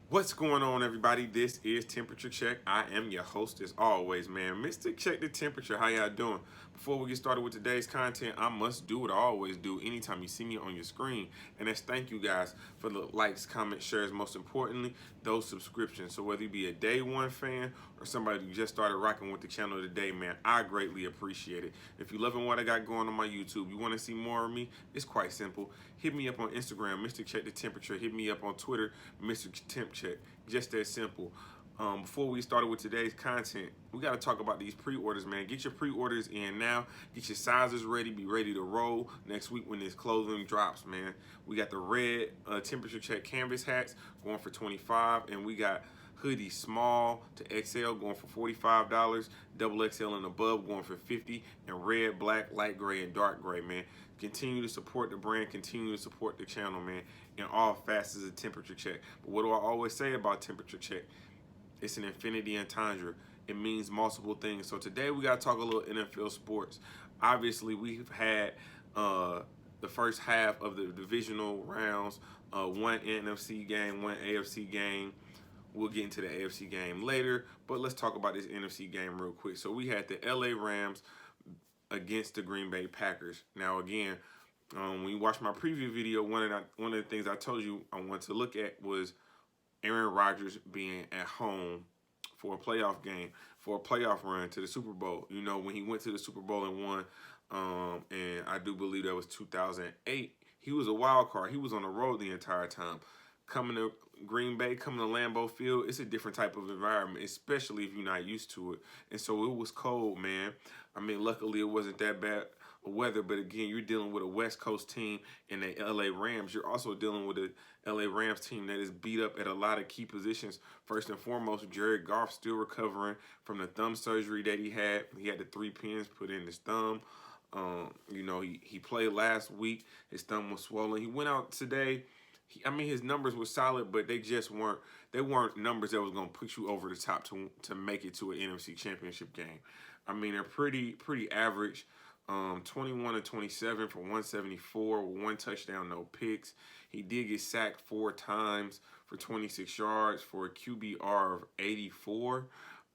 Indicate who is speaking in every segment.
Speaker 1: What's going on, everybody? This is Temperature Check. I am your host, as always, man. Mr. Check the Temperature. How y'all doing? Before we get started with today's content, I must do what I always do anytime you see me on your screen, and that's thank you guys for the likes, comments, shares, most importantly, those subscriptions. So whether you be a day one fan or somebody who just started rocking with the channel today, man, I greatly appreciate it. If you're loving what I got going on my YouTube, you want to see more of me, it's quite simple. Hit me up on Instagram, Mr. Check the Temperature. Hit me up on Twitter, Mr. Temp Check. Just that simple. Before we started with today's content, we got to talk about these pre-orders, man. Get your pre-orders in now. Get your sizes ready. Be ready to roll next week when this clothing drops, man. We got the red temperature check canvas hats going for $25, and we got hoodies small to XL going for $45, double XL and above going for $50, and red, black, light gray, and dark gray, man. Continue to support the brand. Continue to support the channel, man, in all facets of temperature check. But what do I always say about temperature check? It's an infinity entendre. It means multiple things. So today we got to talk a little NFL sports. Obviously, we've had the first half of the divisional rounds, one NFC game, one AFC game. We'll get into the AFC game later, but let's talk about this NFC game real quick. So we had the LA Rams against the Green Bay Packers. Now, again, when you watch my preview video, one of the things I told you I wanted to look at was Aaron Rodgers being at home for a playoff game, for a playoff run to the Super Bowl. You know, when he went to the Super Bowl and won, and I do believe that was 2008, he was a wild card. He was on the road the entire time. Coming to Green Bay, coming to Lambeau Field, it's a different type of environment, especially if you're not used to it. And so it was cold, man. I mean, luckily it wasn't that bad weather, but again, you're dealing with a West Coast team and the LA Rams. You're also dealing with a LA Rams team that is beat up at a lot of key positions. First and foremost, Jared Goff still recovering from the thumb surgery that he had. He had the 3 pins put in his thumb. You know, he played last week. His thumb was swollen. He went out today. I mean, his numbers were solid, but they just weren't. They weren't numbers that was going to push you over the top to make it to an NFC Championship game. I mean, they're pretty average. 21 to 27 for 174 with 1 touchdown, no picks. He did get sacked 4 times for 26 yards for a QBR of 84.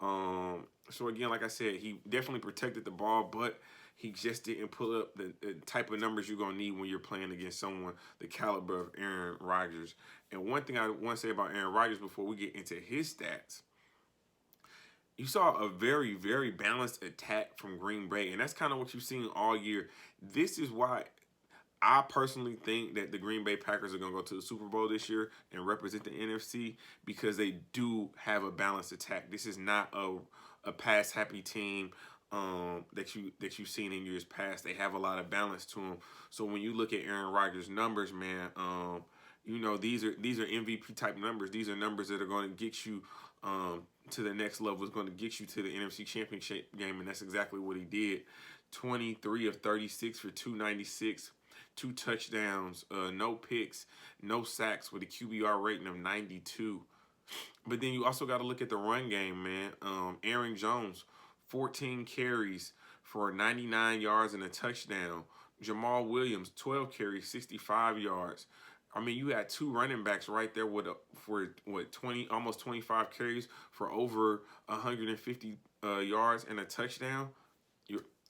Speaker 1: So again, like I said, he definitely protected the ball, but he just didn't pull up the type of numbers you're going to need when you're playing against someone the caliber of Aaron Rodgers. And one thing I want to say about Aaron Rodgers before we get into his stats, you saw a very, very balanced attack from Green Bay, and that's kind of what you've seen all year. This is why I personally think that the Green Bay Packers are going to go to the Super Bowl this year and represent the NFC because they do have a balanced attack. This is not a pass happy team that you've seen in years past. They have a lot of balance to them. So when you look at Aaron Rodgers' numbers, man, you know these are MVP type numbers. These are numbers that are going to get you to the next level. It's going to get you to the NFC Championship game, and that's exactly what he did. 23 of 36 for 296. 2 touchdowns, no picks, no sacks with a QBR rating of 92. But then you also got to look at the run game, man. Aaron Jones, 14 carries for 99 yards and a touchdown. Jamal Williams, 12 carries, 65 yards. I mean, you had 2 running backs right there with for 20, almost 25 carries for over 150 yards and a touchdown.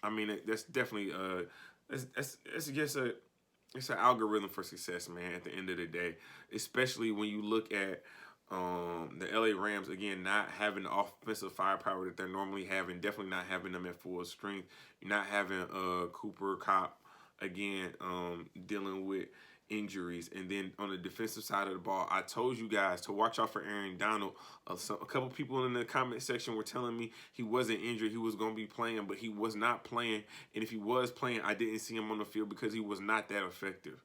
Speaker 1: I mean, that's definitely that's just it's an algorithm for success, man. At the end of the day, especially when you look at the LA Rams, again, not having the offensive firepower that they're normally having, definitely not having them at full strength. You're not having Cooper Kupp, again, dealing with injuries. And then on the defensive side of the ball, I told you guys to watch out for Aaron Donald. A couple people in the comment section were telling me he wasn't injured, he was going to be playing, but he was not playing. And if he was playing, I didn't see him on the field because he was not that effective.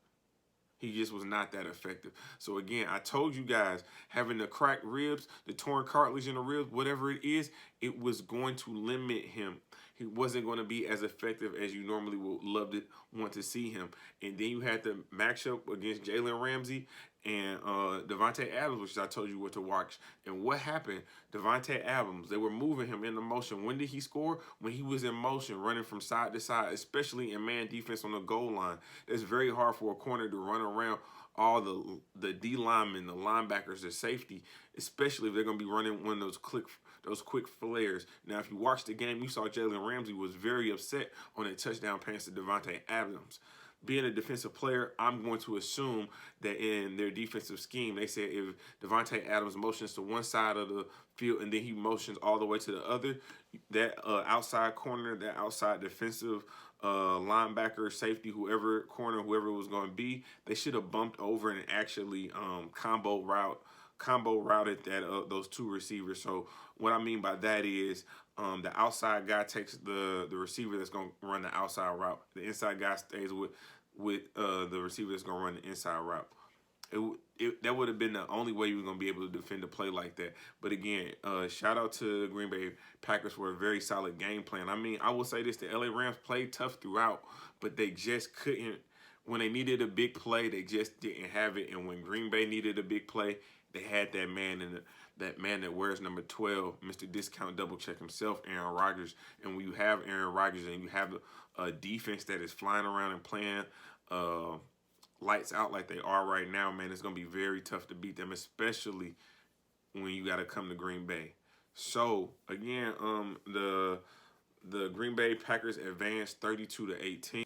Speaker 1: He just was not that effective. So again, I told you guys, having the cracked ribs, the torn cartilage in the ribs, whatever it is, it was going to limit him. He wasn't going to be as effective as you normally would want to see him. And then you had the matchup against Jalen Ramsey and Devontae Adams, which I told you what to watch. And what happened? Devontae Adams, they were moving him into motion. When did he score? When he was in motion, running from side to side, especially in man defense on the goal line. It's very hard for a corner to run around all the D linemen, the linebackers, the safety, especially if they're going to be running one of those quick flares. Now, if you watched the game, you saw Jalen Ramsey was very upset on a touchdown pass to Devontae Adams. Being a defensive player, I'm going to assume that in their defensive scheme, they said if Devontae Adams motions to one side of the field and then he motions all the way to the other, that outside corner, that outside defensive linebacker, safety, whoever whoever it was going to be, they should have bumped over and actually combo routed that those two receivers. So what I mean by that is the outside guy takes the receiver that's going to run the outside route. The inside guy stays with the receiver that's going to run the inside route. That would have been the only way you were going to be able to defend a play like that. But again, shout out to Green Bay Packers for a very solid game plan. I mean, I will say this, the LA Rams played tough throughout, but they just couldn't. When they needed a big play, they just didn't have it. And when Green Bay needed a big play, they had that man that wears number 12, Mr. Discount Double Check himself, Aaron Rodgers. And when you have Aaron Rodgers and you have a defense that is flying around and playing lights out like they are right now, man, it's going to be very tough to beat them, especially when you got to come to Green Bay. So, again, the Green Bay Packers advanced 32-18.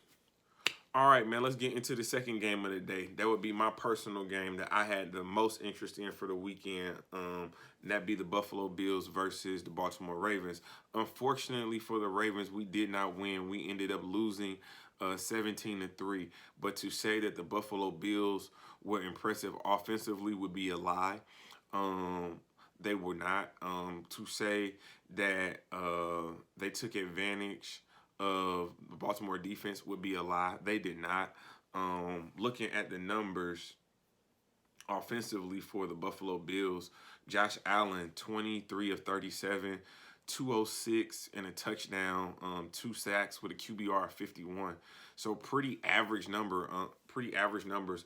Speaker 1: All right, man, let's get into the second game of the day. That would be my personal game that I had the most interest in for the weekend. And that'd be the Buffalo Bills versus the Baltimore Ravens. Unfortunately for the Ravens, we did not win. We ended up losing 17-3. But to say that the Buffalo Bills were impressive offensively would be a lie. They were not. To say that they took advantage of the Baltimore defense would be a lie. They did not. Looking at the numbers offensively for the Buffalo Bills, Josh Allen, 23 of 37, 206 and a touchdown, 2 sacks with a QBR of 51. So pretty average numbers.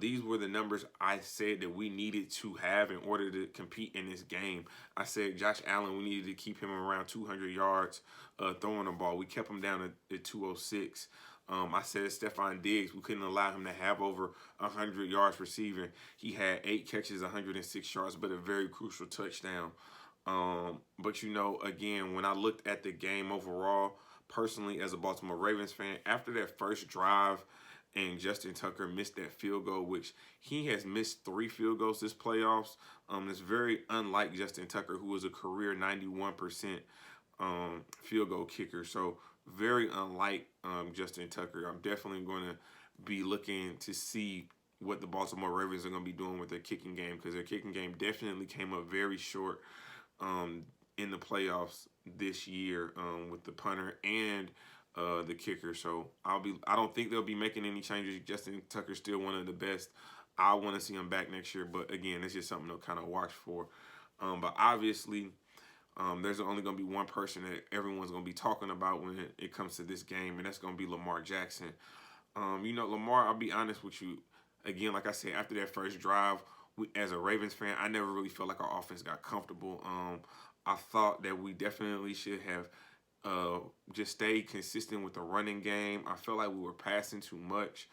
Speaker 1: These were the numbers I said that we needed to have in order to compete in this game. I said Josh Allen, we needed to keep him around 200 yards throwing the ball. We kept him down at 206. I said Stephon Diggs, we couldn't allow him to have over 100 yards receiving. He had 8 catches, 106 yards, but a very crucial touchdown. But, you know, again, when I looked at the game overall, personally as a Baltimore Ravens fan, after that first drive and Justin Tucker missed that field goal, which he has missed 3 field goals this playoffs. It's very unlike Justin Tucker, who was a career 91% field goal kicker. So very unlike Justin Tucker. I'm definitely going to be looking to see what the Baltimore Ravens are going to be doing with their kicking game, because their kicking game definitely came up very short in the playoffs this year with the punter and the kicker. So I don't think they'll be making any changes. Justin Tucker's still one of the best. I want to see him back next year, but again, it's just something to kind of watch for. But obviously, there's only going to be one person that everyone's going to be talking about when it comes to this game, and that's going to be Lamar Jackson. You know, Lamar, I'll be honest with you. Again, like I said, after that first drive, as a Ravens fan, I never really felt like our offense got comfortable. I thought that we definitely should have just stayed consistent with the running game. I felt like we were passing too much.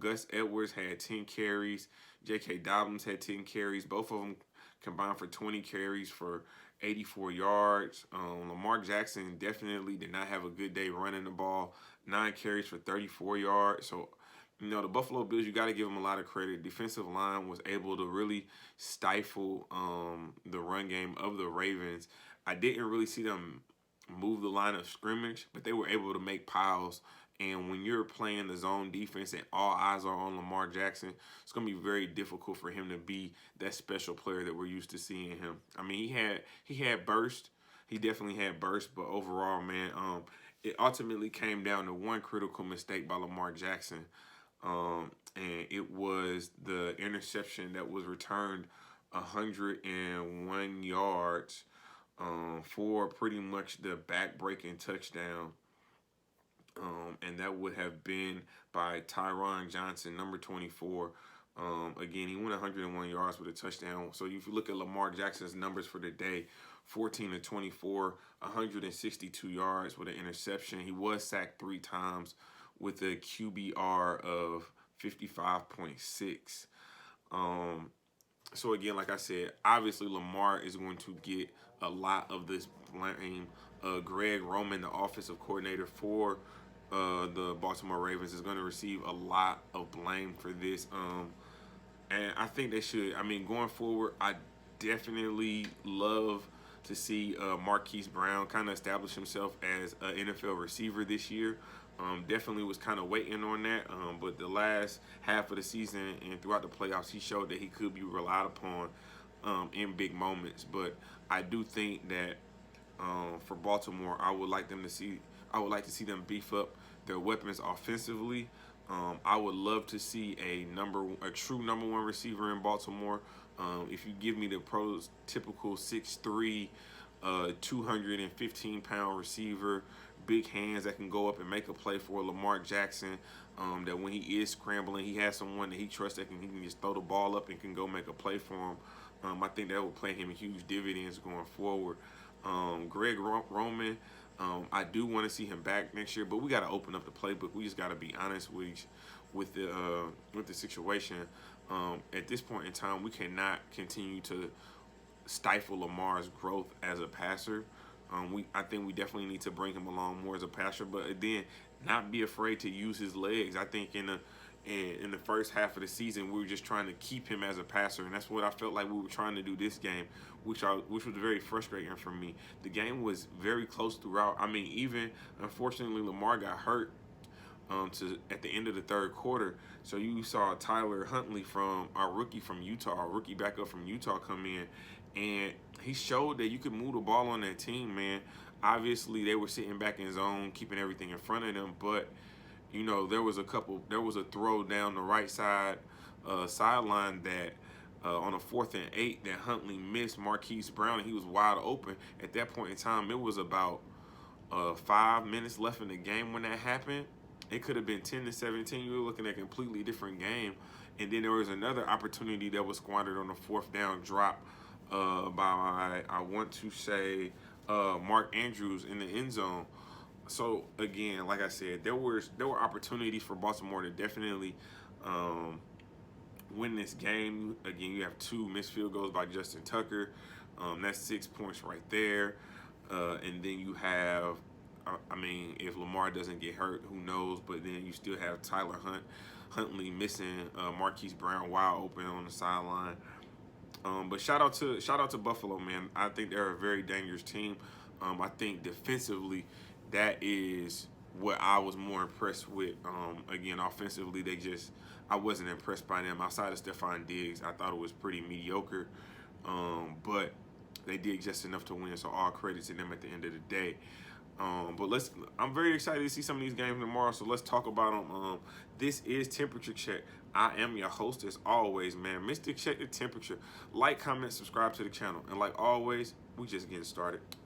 Speaker 1: Gus Edwards had 10 carries. J.K. Dobbins had 10 carries. Both of them combined for 20 carries for 84 yards. Lamar Jackson definitely did not have a good day running the ball. 9 carries for 34 yards. So, you know, the Buffalo Bills, you got to give them a lot of credit. Defensive line was able to really stifle the run game of the Ravens. I didn't really see them move the line of scrimmage, but they were able to make piles. And when you're playing the zone defense and all eyes are on Lamar Jackson, it's going to be very difficult for him to be that special player that we're used to seeing him. I mean, he had burst. He definitely had burst, but overall, man, it ultimately came down to one critical mistake by Lamar Jackson. And it was the interception that was returned 101 yards for pretty much the back-breaking touchdown. And that would have been by Tyron Johnson, number 24. Again, he went 101 yards with a touchdown. So if you look at Lamar Jackson's numbers for the day, 14 to 24, 162 yards with an interception. He was sacked 3 times with a QBR of 55.6. So again, like I said, obviously Lamar is going to get a lot of this blame. Greg Roman, the offensive coordinator for the Baltimore Ravens, is going to receive a lot of blame for this. And I think they should. I mean, going forward, I definitely love to see Marquise Brown kind of establish himself as an NFL receiver this year. Definitely was kind of waiting on that, but the last half of the season and throughout the playoffs, he showed that he could be relied upon in big moments. But I do think that for Baltimore, I would like to see them beef up their weapons offensively. I would love to see a true number one receiver in Baltimore. If you give me the typical 6'3", 215-pound receiver, big hands that can go up and make a play for Lamar Jackson, that when he is scrambling, he has someone that he trusts that he can just throw the ball up and can go make a play for him. I think that will play him huge dividends going forward. Greg Roman, I do want to see him back next year, but we got to open up the playbook. We just got to be honest with the situation. At this point in time, we cannot continue to stifle Lamar's growth as a passer. I think we definitely need to bring him along more as a passer, but then not be afraid to use his legs. I think in the first half of the season, we were just trying to keep him as a passer, and that's what I felt like we were trying to do this game, which was very frustrating for me. The game was very close throughout. I mean, even unfortunately, Lamar got hurt at the end of the third quarter. So you saw Tyler Huntley, from our rookie from Utah, our rookie backup from Utah, come in, and he showed that you could move the ball on that team, man. Obviously, they were sitting back in zone, keeping everything in front of them, but you know, there was a throw down the right side sideline that on a 4th and 8 that Huntley missed Marquise Brown, and he was wide open. At that point in time, it was about 5 minutes left in the game when that happened. It could have been 10-17. You were looking at a completely different game. And then there was another opportunity that was squandered on the 4th down drop by, I want to say, Mark Andrews in the end zone. So again, like I said, there were opportunities for Baltimore to definitely win this game. Again, you have 2 missed field goals by Justin Tucker. That's 6 points right there. And then you have, I mean, if Lamar doesn't get hurt, who knows? But then you still have Huntley missing Marquise Brown wide open on the sideline. But shout out to Buffalo, man. I think they're a very dangerous team. I think defensively, that is what I was more impressed with. Again, offensively, I wasn't impressed by them. Outside of Stephon Diggs, I thought it was pretty mediocre. But they did just enough to win, so all credit to them at the end of the day. But I'm very excited to see some of these games tomorrow, so let's talk about them. This is Temperature Check. I am your host as always, man. Mr. Check the Temperature. Like, comment, subscribe to the channel. And like always, we just getting started.